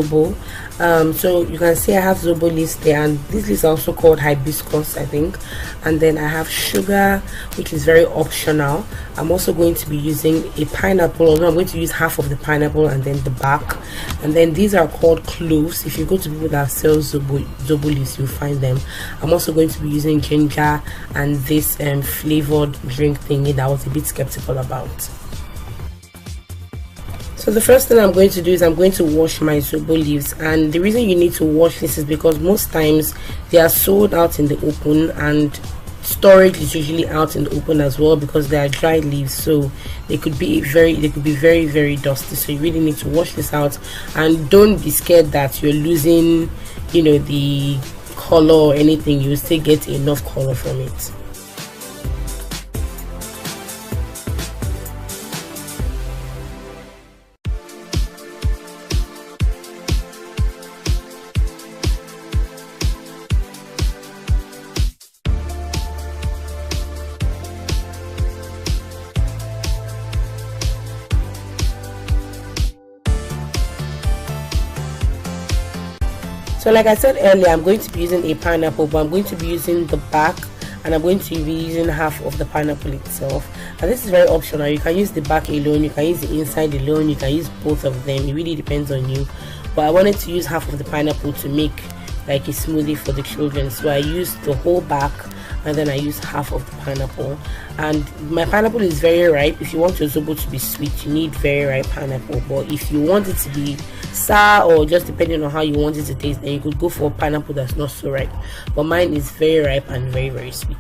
Zobo. So you can see I have Zobo leaves there, and this is also called hibiscus, I think. And then I have sugar, which is very optional. I'm also going to be using a pineapple, although I'm going to use half of the pineapple and then the back. And then these are called cloves. If you go to people that sell Zobo leaves, you'll find them. I'm also going to be using ginger and this flavored drink thingy that I was a bit skeptical about. So the first thing I'm going to do is I'm going to wash my Zobo leaves, and the reason you need to wash this is because most times they are sold out in the open, and storage is usually out in the open as well because they are dried leaves, so they could be very dusty. So you really need to wash this out, and don't be scared that you're losing, you know, the color or anything. You will still get enough color from it. So like I said earlier, I'm going to be using a pineapple, but I'm going to be using the back, and I'm going to be using half of the pineapple itself. And this is very optional. You can use the back alone, you can use the inside alone, you can use both of them. It really depends on you. But I wanted to use half of the pineapple to make like a smoothie for the children, so I used the whole back and then I use half of the pineapple. And my pineapple is very ripe. If you want your Zobo to be sweet, you need very ripe pineapple, but if you want it to be sour, or just depending on how you want it to taste, then you could go for a pineapple that's not so ripe. But mine is very ripe and very sweet.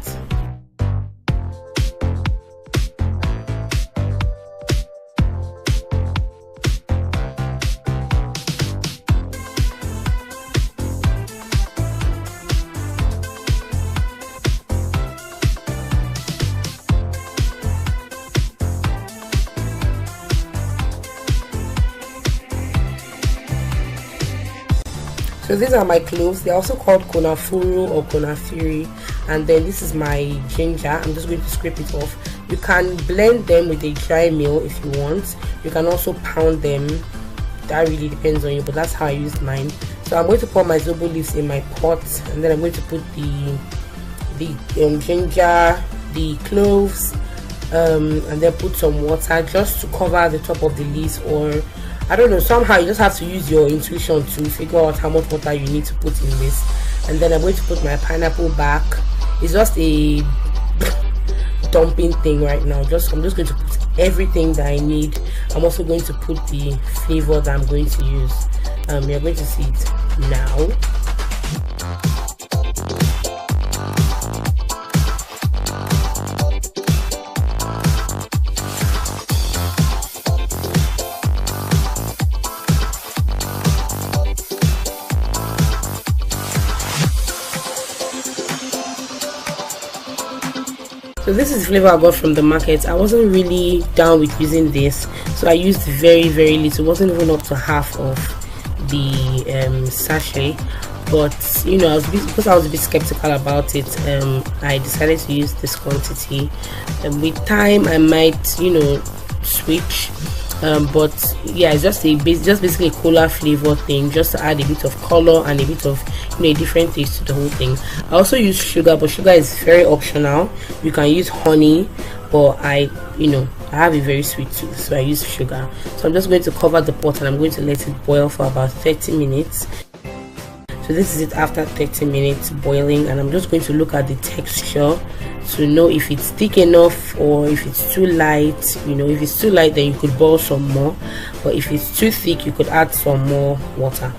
So these are my cloves. They're also called konafuru or konafiri. And then this is my ginger. I'm just going to scrape it off. You can blend them with a dry mill if you want. You can also pound them. That really depends on you, but that's how I used mine. So I'm going to pour my Zobo leaves in my pot, and then I'm going to put the ginger, the cloves, and then put some water just to cover the top of the leaves, or I don't know, somehow you just have to use your intuition to figure out how much water you need to put in this. And then I'm going to put my pineapple back. It's just a dumping thing right now. I'm just going to put everything that I need. I'm also going to put the flavor that I'm going to use. You're going to see it now. So this is the flavor I got from the market. I wasn't really down with using this, so I used very little. It wasn't even up to half of the sachet, but you know, because I was a bit skeptical about it, I decided to use this quantity. With time I might, you know, switch, but yeah, it's just basically a cola flavor thing, just to add a bit of color and a bit of, you know, a different taste to the whole thing. I also use sugar, but sugar is very optional. You can use honey, but I have a very sweet tooth, so I use sugar. So I'm just going to cover the pot and I'm going to let it boil for about 30 minutes. So this is it after 30 minutes boiling, and I'm just going to look at the texture to know if it's thick enough or if it's too light. You know, if it's too light, then you could boil some more, but if it's too thick, you could add some more water.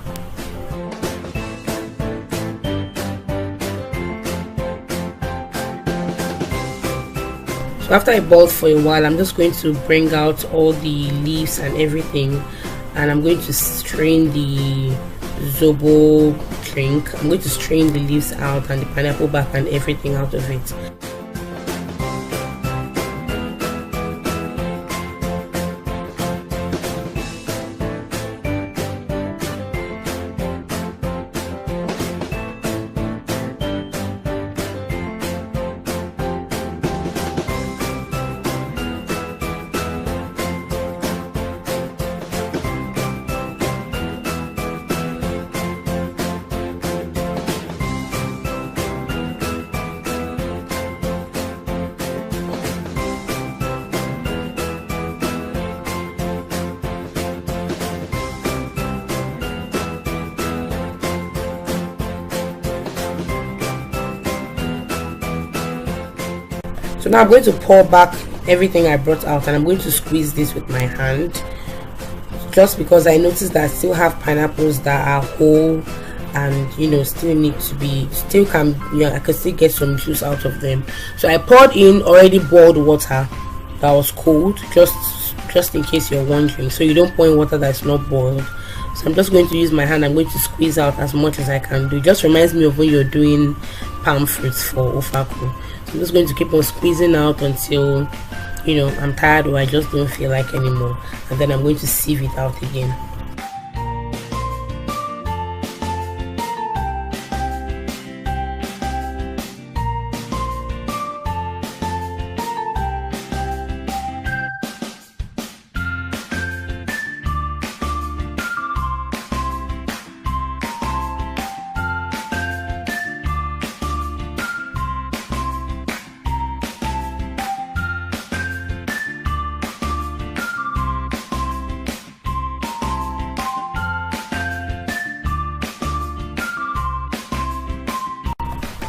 So after it boiled for a while, I'm just going to bring out all the leaves and everything, and I'm going to strain the Zobo drink. I'm going to strain the leaves out and the pineapple back and everything out of it. So now I'm going to pour back everything I brought out, and I'm going to squeeze this with my hand, just because I noticed that I still have pineapples that are whole and still need to be, I can still get some juice out of them. So I poured in already boiled water that was cold, just in case you're wondering. So you don't pour in water that's not boiled. So I'm just going to use my hand. I'm going to squeeze out as much as I can do. It just reminds me of when you're doing palm fruits for ofaku. So I'm just going to keep on squeezing out until I'm tired or I just don't feel like anymore, and then I'm going to sieve it out again.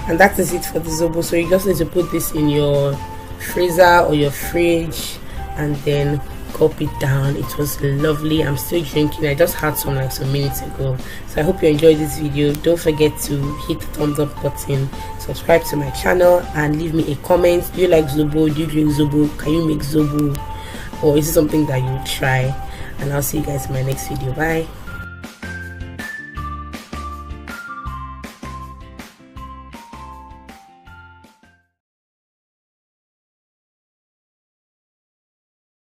And that is it for the zobo. So you just need to put this in your freezer or your fridge and then cup it down. It was lovely. I'm still drinking. I just had some like some minutes ago. So I hope you enjoyed this video. Don't forget to hit the thumbs up button, subscribe to my channel, and leave me a comment. Do you like zobo? Do you drink zobo? Can you make zobo? Or is it something that you try? And I'll see you guys in my next video. Bye.